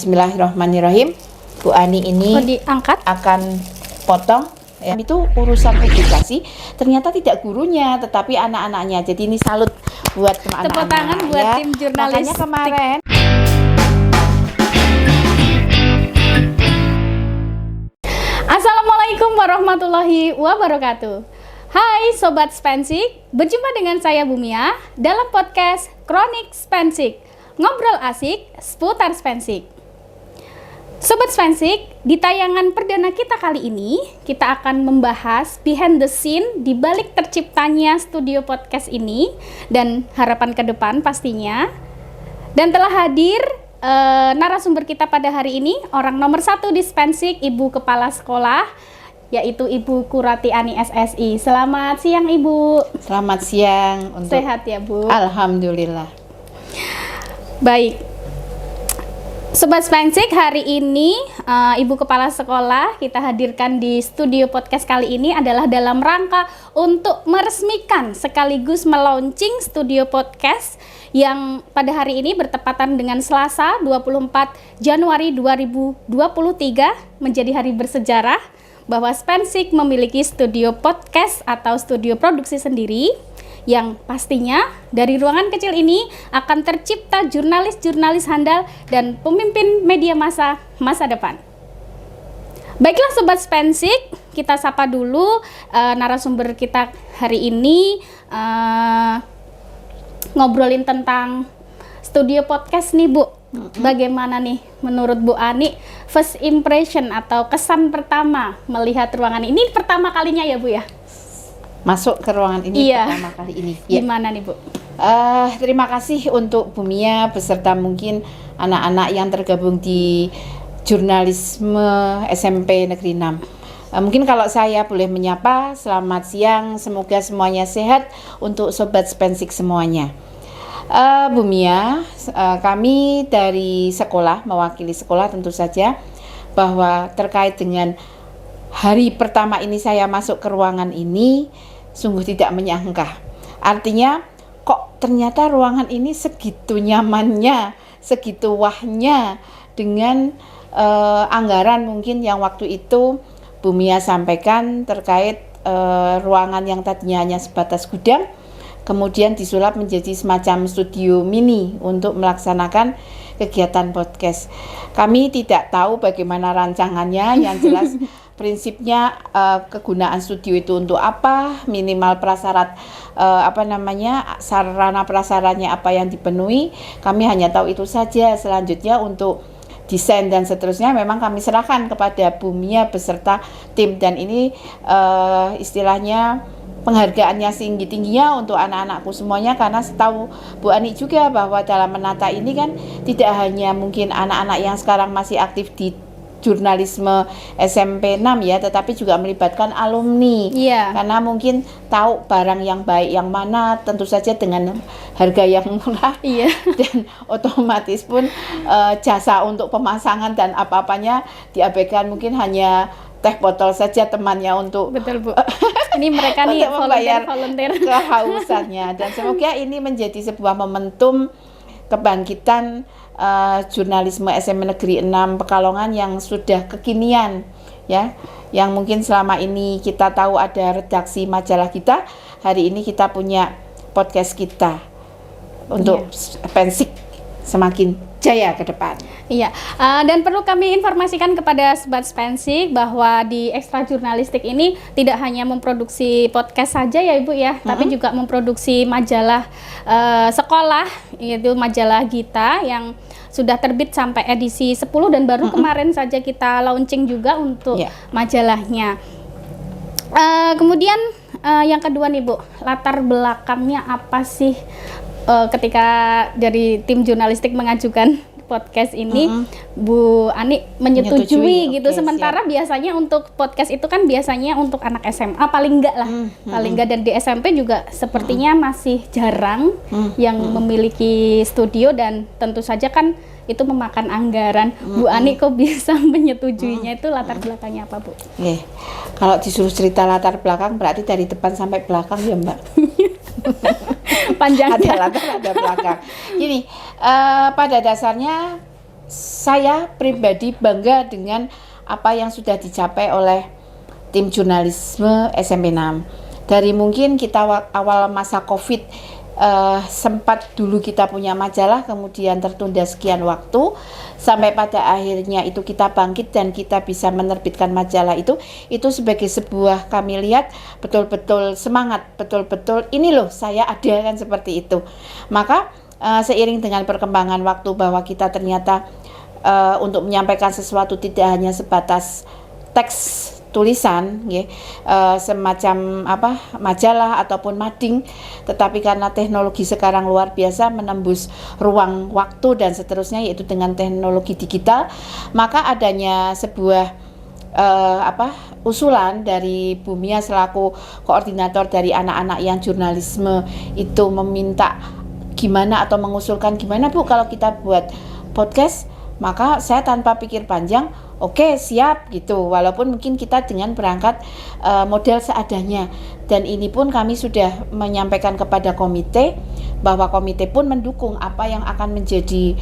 Bismillahirrahmanirrahim. Bu Ani ini diangkat akan potong ya, itu urusan publikasi ternyata tidak gurunya tetapi anak-anaknya. Jadi ini salut buat anak-anak. Tepuk tangan buat ya. tim jurnalis. Makanya kemarin Assalamualaikum warahmatullahi wabarakatuh. Hai Sobat Spensik, berjumpa dengan saya Bumia dalam podcast Kronik Spensik. Ngobrol asik seputar Spensik. Sobat Spensik, di tayangan perdana kita kali ini, kita akan membahas behind the scene di balik terciptanya studio podcast ini dan harapan ke depan pastinya. Dan telah hadir narasumber kita pada hari ini, orang nomor 1 di Spensik, Ibu Kepala Sekolah, yaitu Ibu Kurati Ani SSI. Selamat siang Ibu. Selamat siang. Sehat ya Bu? Alhamdulillah. Baik. Sobat Spensik, hari ini Ibu Kepala Sekolah kita hadirkan di studio podcast kali ini adalah dalam rangka untuk meresmikan sekaligus melaunching studio podcast yang pada hari ini bertepatan dengan Selasa 24 Januari 2023 menjadi hari bersejarah bahwa Spensik memiliki studio podcast atau studio produksi sendiri yang pastinya dari ruangan kecil ini akan tercipta jurnalis-jurnalis handal dan pemimpin media massa masa depan. Baiklah Sobat Spensik, kita sapa dulu narasumber kita hari ini ngobrolin tentang studio podcast nih Bu. Bagaimana nih menurut Bu Ani first impression atau kesan pertama melihat ruangan ini pertama kalinya ya Bu ya? Masuk ke ruangan ini pertama kali ini. Ya. Gimana nih Bu? Terima kasih untuk Bumia beserta mungkin anak-anak yang tergabung di jurnalisme SMP Negeri 6. Mungkin kalau saya boleh menyapa, selamat siang, semoga semuanya sehat untuk Sobat Spensik semuanya. Bumia, kami dari sekolah, mewakili sekolah tentu saja, bahwa terkait dengan hari pertama ini saya masuk ke ruangan ini, sungguh tidak menyangka. Artinya, kok ternyata ruangan ini segitu nyamannya, segitu wahnya, dengan anggaran mungkin yang waktu itu Bumia sampaikan terkait ruangan yang tadinya hanya sebatas gudang, kemudian disulap menjadi semacam studio mini untuk melaksanakan kegiatan podcast. Kami tidak tahu bagaimana rancangannya, yang jelas prinsipnya kegunaan studio itu untuk apa, minimal prasyarat sarana prasyaratnya apa yang dipenuhi. Kami hanya tahu itu saja. Selanjutnya untuk desain dan seterusnya memang kami serahkan kepada Bumia beserta tim, dan ini istilahnya penghargaannya tinggi-tingginya untuk anak-anakku semuanya, karena setahu Bu Ani juga bahwa dalam menata ini kan tidak hanya mungkin anak-anak yang sekarang masih aktif di jurnalisme SMP 6 ya, tetapi juga melibatkan alumni. Karena mungkin tahu barang yang baik yang mana, tentu saja dengan harga yang murah. Dan otomatis pun jasa untuk pemasangan dan apa-apanya diabaikan, mungkin hanya teh botol saja temannya untuk betul Bu. Ini mereka nih volunteer kehausannya, dan semoga ini menjadi sebuah momentum kebangkitan jurnalisme SMP Negeri 6 Pekalongan yang sudah kekinian ya, yang mungkin selama ini kita tahu ada redaksi majalah kita, hari ini kita punya podcast kita untuk Spensik semakin jaya ke depan. Dan perlu kami informasikan kepada Sobat Spensik bahwa di Ekstra Jurnalistik ini tidak hanya memproduksi podcast saja ya Ibu ya, tapi juga memproduksi majalah sekolah, yaitu majalah Gita yang sudah terbit sampai edisi 10 dan baru kemarin saja kita launching juga untuk majalahnya. Kemudian yang kedua nih Bu, latar belakangnya apa sih ketika dari tim jurnalistik mengajukan podcast ini, Bu Ani menyetujui gitu. Sementara biasanya untuk podcast itu kan biasanya untuk anak SMA paling enggak lah, paling enggak, dan di SMP juga sepertinya masih jarang yang memiliki studio, dan tentu saja kan itu memakan anggaran. Bu Ani kok bisa menyetujuinya, itu latar belakangnya apa Bu? Kalau disuruh cerita latar belakang berarti dari depan sampai belakang ya Mbak. Panjangnya ada latar ada belakang. Gini, pada dasarnya saya pribadi bangga dengan apa yang sudah dicapai oleh tim jurnalisme SMP 6. Dari mungkin kita awal masa Covid sempat dulu kita punya majalah, kemudian tertunda sekian waktu, sampai pada akhirnya itu kita bangkit dan kita bisa menerbitkan majalah itu sebagai sebuah, kami lihat betul-betul semangat, betul-betul ini loh saya ada, kan seperti itu. Maka seiring dengan perkembangan waktu bahwa kita ternyata untuk menyampaikan sesuatu tidak hanya sebatas teks tulisan, semacam majalah ataupun mading, tetapi karena teknologi sekarang luar biasa menembus ruang waktu dan seterusnya, yaitu dengan teknologi digital, maka adanya sebuah usulan dari Bu Mia selaku koordinator dari anak-anak yang jurnalisme itu meminta gimana atau mengusulkan gimana Bu kalau kita buat podcast. Maka saya tanpa pikir panjang, oke, siap gitu, walaupun mungkin kita dengan berangkat model seadanya. Dan ini pun kami sudah menyampaikan kepada komite, bahwa komite pun mendukung apa yang akan menjadi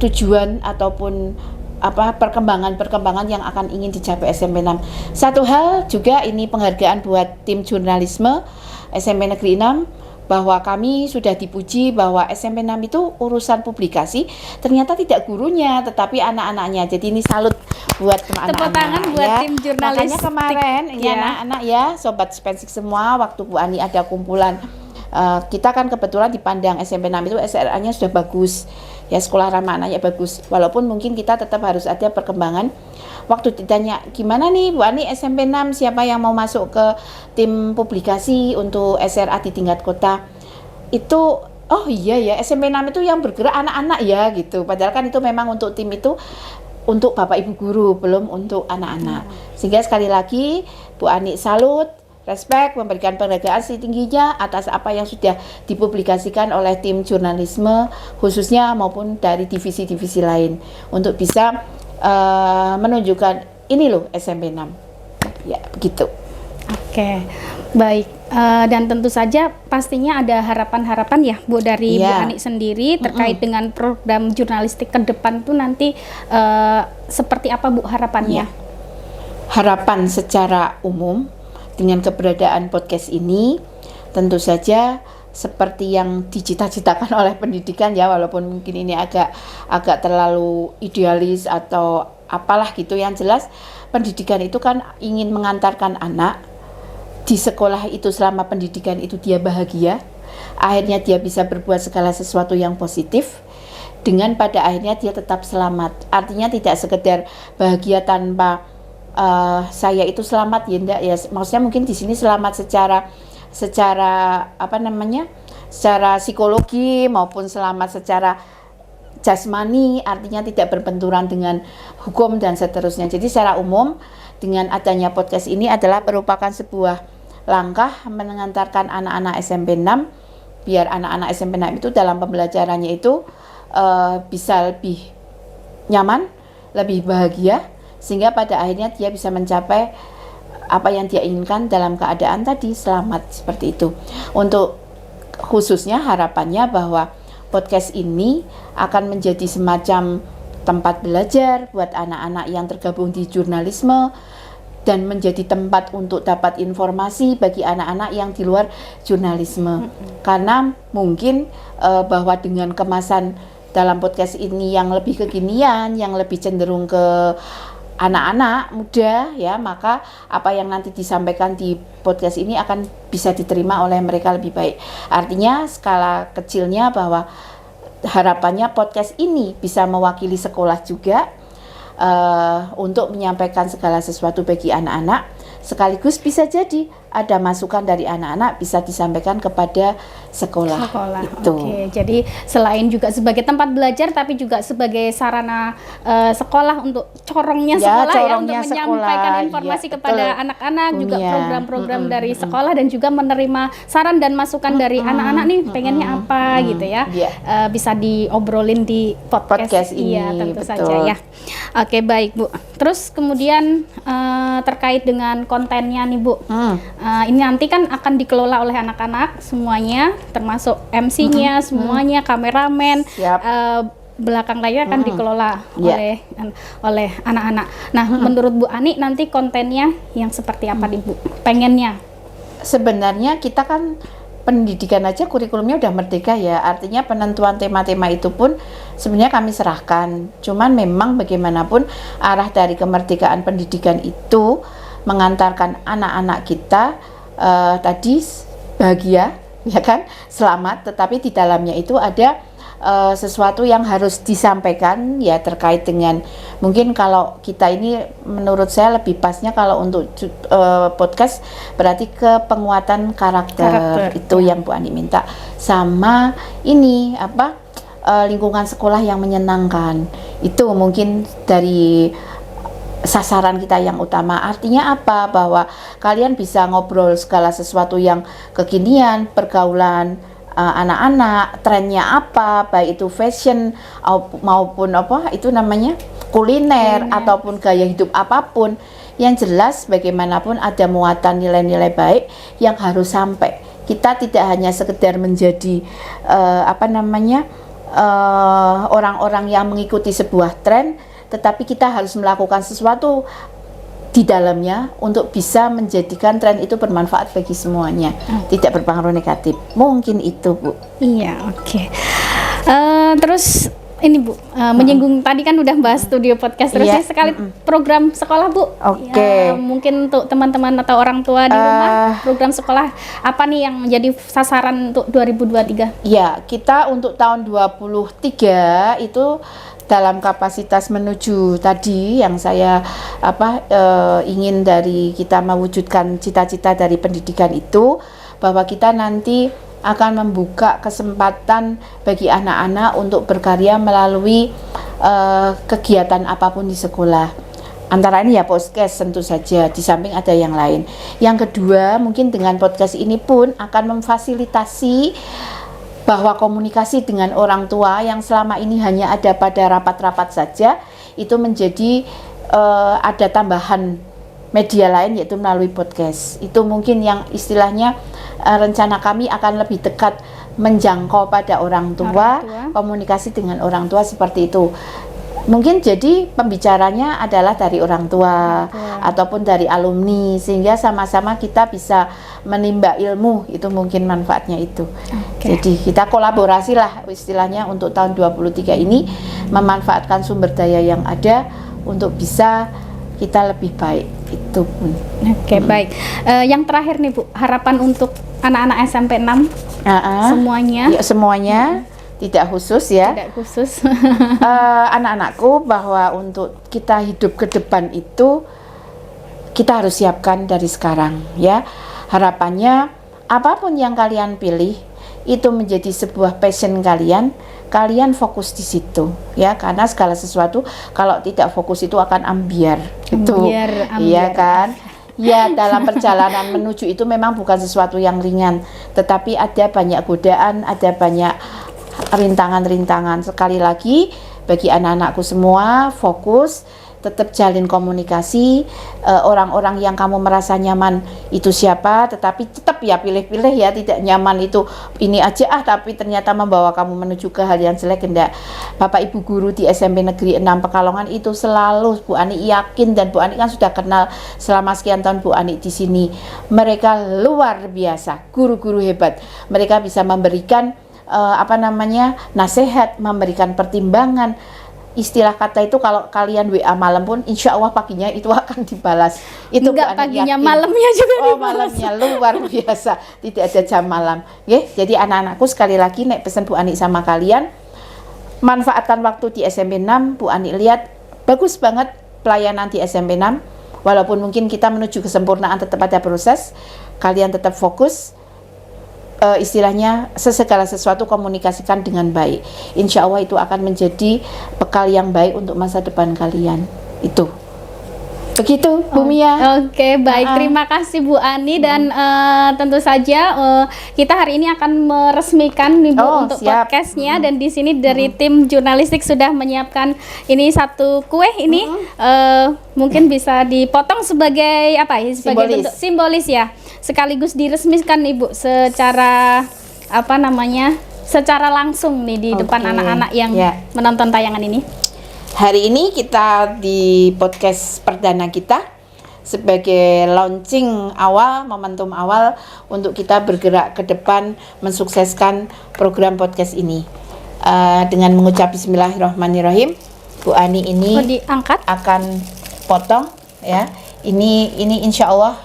tujuan ataupun perkembangan yang akan ingin dicapai SMP 6. Satu hal juga ini penghargaan buat tim jurnalisme SMP Negeri 6, bahwa kami sudah dipuji bahwa SMP 6 itu urusan publikasi ternyata tidak gurunya tetapi anak-anaknya. Jadi ini salut buat anak-anak. Tepuk tangan buat tim jurnalistik. Makanya kemarin ya anak-anak ya, sobat Spensik semua, waktu Bu Ani ada kumpulan, kita kan kebetulan dipandang SMP 6 itu SRA-nya sudah bagus. Ya, sekolah ramah anaknya bagus. Walaupun mungkin kita tetap harus ada perkembangan. Waktu ditanya, gimana nih Bu Ani SMP 6, siapa yang mau masuk ke tim publikasi untuk SRA di tingkat kota? Itu, oh iya ya, SMP 6 itu yang bergerak anak-anak ya gitu. Padahal kan itu memang untuk tim itu untuk Bapak Ibu guru, belum untuk anak-anak. Sehingga sekali lagi Bu Ani salut, respect, memberikan penghargaan setingginya atas apa yang sudah dipublikasikan oleh tim jurnalisme khususnya maupun dari divisi-divisi lain untuk bisa menunjukkan ini loh SMP 6 ya, begitu. Oke, baik. Dan tentu saja pastinya ada harapan-harapan ya Bu dari Bu Ani sendiri terkait dengan program jurnalistik ke depan tuh nanti seperti apa Bu harapannya? Harapan secara umum dengan keberadaan podcast ini tentu saja seperti yang dicita-citakan oleh pendidikan ya, walaupun mungkin ini agak terlalu idealis atau apalah gitu, yang jelas pendidikan itu kan ingin mengantarkan anak di sekolah itu, selama pendidikan itu dia bahagia, akhirnya dia bisa berbuat segala sesuatu yang positif dengan pada akhirnya dia tetap selamat. Artinya tidak sekedar bahagia tanpa saya itu selamat ya, enggak ya, maksudnya mungkin di sini selamat secara secara psikologi maupun selamat secara jasmani, artinya tidak berbenturan dengan hukum dan seterusnya. Jadi secara umum dengan adanya podcast ini adalah merupakan sebuah langkah mengantarkan anak-anak SMP 6 biar anak-anak SMP 6 itu dalam pembelajarannya itu bisa lebih nyaman, lebih bahagia, sehingga pada akhirnya dia bisa mencapai apa yang dia inginkan dalam keadaan tadi selamat, seperti itu. Untuk khususnya harapannya bahwa podcast ini akan menjadi semacam tempat belajar buat anak-anak yang tergabung di jurnalisme dan menjadi tempat untuk dapat informasi bagi anak-anak yang di luar jurnalisme. Karena mungkin bahwa dengan kemasan dalam podcast ini yang lebih kekinian, yang lebih cenderung ke anak-anak muda ya, maka apa yang nanti disampaikan di podcast ini akan bisa diterima oleh mereka lebih baik. Artinya skala kecilnya bahwa harapannya podcast ini bisa mewakili sekolah juga untuk menyampaikan segala sesuatu bagi anak-anak, sekaligus bisa jadi ada masukan dari anak-anak bisa disampaikan kepada sekolah. Itu. Oke, jadi selain juga sebagai tempat belajar, tapi juga sebagai sarana sekolah untuk corongnya sekolah ya, untuk menyampaikan informasi kepada anak-anak, juga program-program dari sekolah, dan juga menerima saran dan masukan dari anak-anak nih pengennya apa gitu ya. Bisa diobrolin di podcast ini. Iya, tentu saja ya. Oke, baik Bu. Terus kemudian terkait dengan kontennya nih Bu. Ini nanti kan akan dikelola oleh anak-anak semuanya, termasuk MC-nya, semuanya, kameramen, belakang layar akan dikelola Iya. oleh anak-anak. Nah, menurut Bu Ani nanti kontennya yang seperti apa nih Bu? Pengennya? Sebenarnya kita kan pendidikan aja kurikulumnya udah merdeka ya, artinya penentuan tema-tema itu pun sebenarnya kami serahkan. Cuman memang bagaimanapun arah dari kemerdekaan pendidikan itu mengantarkan anak-anak kita tadi bahagia, ya kan, selamat, tetapi di dalamnya itu ada sesuatu yang harus disampaikan ya terkait dengan, mungkin kalau kita ini menurut saya lebih pasnya kalau untuk podcast berarti ke penguatan karakter itu yang Bu Ani minta, sama ini apa lingkungan sekolah yang menyenangkan, itu mungkin dari sasaran kita yang utama. Artinya apa? Bahwa kalian bisa ngobrol segala sesuatu yang kekinian, pergaulan anak-anak, trennya apa, baik itu fashion maupun apa itu namanya kuliner ataupun gaya hidup apapun. Yang jelas bagaimanapun ada muatan nilai-nilai baik yang harus sampai. Kita tidak hanya sekedar menjadi orang-orang yang mengikuti sebuah tren, tetapi kita harus melakukan sesuatu di dalamnya untuk bisa menjadikan tren itu bermanfaat bagi semuanya, tidak berpengaruh negatif. Mungkin itu, Bu. Iya, oke. Terus ini Bu, menyinggung tadi kan udah bahas studio podcast, terus Iya. sekali program sekolah Bu. Oke. Ya, mungkin untuk teman-teman atau orang tua di rumah, program sekolah apa nih yang menjadi sasaran untuk 2023? Ya, kita untuk tahun 23 itu dalam kapasitas menuju tadi yang saya ingin dari kita mewujudkan cita-cita dari pendidikan itu, bahwa kita nanti akan membuka kesempatan bagi anak-anak untuk berkarya melalui kegiatan apapun di sekolah. Antara ini ya podcast tentu saja, di samping ada yang lain. Yang kedua, mungkin dengan podcast ini pun akan memfasilitasi bahwa komunikasi dengan orang tua yang selama ini hanya ada pada rapat-rapat saja, itu menjadi ada tambahan media lain, yaitu melalui podcast. Itu mungkin yang istilahnya rencana kami akan lebih dekat menjangkau pada orang tua, komunikasi dengan orang tua seperti itu. Mungkin jadi pembicaranya adalah dari orang tua ataupun dari alumni, sehingga sama-sama kita bisa menimba ilmu, itu mungkin manfaatnya itu. Jadi kita kolaborasi lah istilahnya untuk tahun 23 ini, memanfaatkan sumber daya yang ada untuk bisa kita lebih baik, itu pun. Baik. Yang terakhir nih Bu, harapan untuk anak-anak SMP 6 semuanya. Ya, semuanya. Tidak khusus ya. Tidak khusus. Anak-anakku, bahwa untuk kita hidup ke depan itu kita harus siapkan dari sekarang ya. Harapannya apapun yang kalian pilih itu menjadi sebuah passion kalian, kalian fokus di situ ya, karena segala sesuatu kalau tidak fokus itu akan ambiar. Iya kan? Ya, dalam perjalanan menuju itu memang bukan sesuatu yang ringan, tetapi ada banyak godaan, ada banyak rintangan-rintangan. Sekali lagi, bagi anak-anakku semua, fokus, tetap jalin komunikasi. Orang-orang yang kamu merasa nyaman itu siapa, tetapi tetap ya pilih-pilih ya, tidak nyaman itu ini aja tapi ternyata membawa kamu menuju ke hal yang jelek, enggak. Bapak Ibu guru di SMP Negeri 6 Pekalongan itu selalu Bu Ani yakin, dan Bu Ani kan sudah kenal selama sekian tahun Bu Ani di sini. Mereka luar biasa, guru-guru hebat. Mereka bisa memberikan nasihat, memberikan pertimbangan. Istilah kata itu kalau kalian WA malam pun insya Allah paginya itu akan dibalas. Itu enggak paginya, malamnya juga dibalas. Malamnya luar biasa, tidak ada jam malam. Jadi anak-anakku, sekali lagi nek pesan Bu Ani sama kalian, manfaatkan waktu di SMP 6. Bu Ani lihat bagus banget pelayanan di SMP 6. Walaupun mungkin kita menuju kesempurnaan tetap ada proses, kalian tetap fokus. Istilahnya segala sesuatu komunikasikan dengan baik. Insya Allah itu akan menjadi bekal yang baik untuk masa depan kalian. Itu begitu Bu Mia. Oke, baik. Terima kasih Bu Ani, dan tentu saja kita hari ini akan meresmikan nih Bu untuk podcastnya, dan di sini dari tim jurnalistik sudah menyiapkan ini satu kue ini, mungkin bisa dipotong sebagai apa ya? Sebagai bentuk simbolis ya, sekaligus diresmikan Ibu secara secara langsung nih di depan Oke. anak-anak yang Ya. menonton tayangan ini? Hari ini kita di podcast perdana kita sebagai launching awal, momentum awal untuk kita bergerak ke depan mensukseskan program podcast ini. Dengan mengucap Bismillahirrahmanirrahim, Bu Ani ini Diangkat. akan potong ya. Ini insya Allah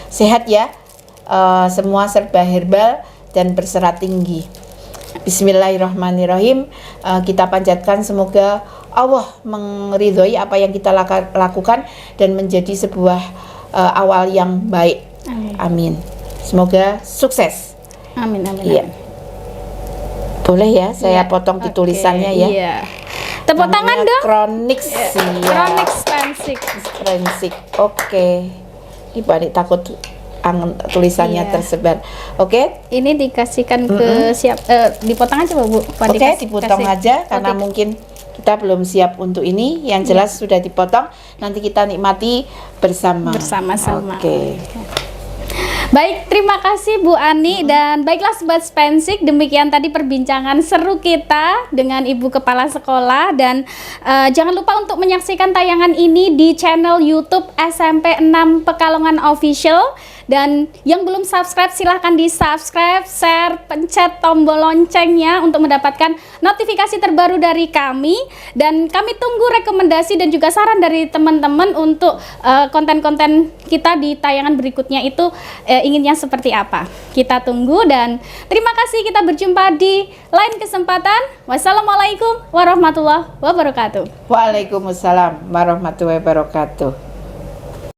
sehat ya. Semua serba herbal dan berserat tinggi. Bismillahirrahmanirrahim. Kita panjatkan semoga Allah meridhoi apa yang kita lakukan dan menjadi sebuah awal yang baik. Amin. Semoga sukses. Amin, amin. Iya. Boleh ya saya potong di tulisannya ya. Iya. Tepuk tangan Namanya dong. Chronic Chronic Spensik. Spensik. Oke. Ibu adik takut tulisannya Iya. tersebar. Oke. Ini dikasihkan ke dipotong aja Bu. Oke, dipotong aja karena mungkin kita belum siap untuk ini. Yang jelas sudah dipotong. Nanti kita nikmati bersama-sama. Oke. Baik, terima kasih Bu Ani dan baiklah Sobat Spensik, demikian tadi perbincangan seru kita dengan Ibu Kepala Sekolah dan jangan lupa untuk menyaksikan tayangan ini di channel YouTube SMP 6 Pekalongan Official. Dan yang belum subscribe silahkan di subscribe, share, pencet tombol loncengnya untuk mendapatkan notifikasi terbaru dari kami. Dan kami tunggu rekomendasi dan juga saran dari teman-teman untuk konten-konten kita di tayangan berikutnya itu inginnya seperti apa. Kita tunggu dan terima kasih, kita berjumpa di lain kesempatan. Wassalamualaikum warahmatullahi wabarakatuh. Waalaikumsalam warahmatullahi wabarakatuh.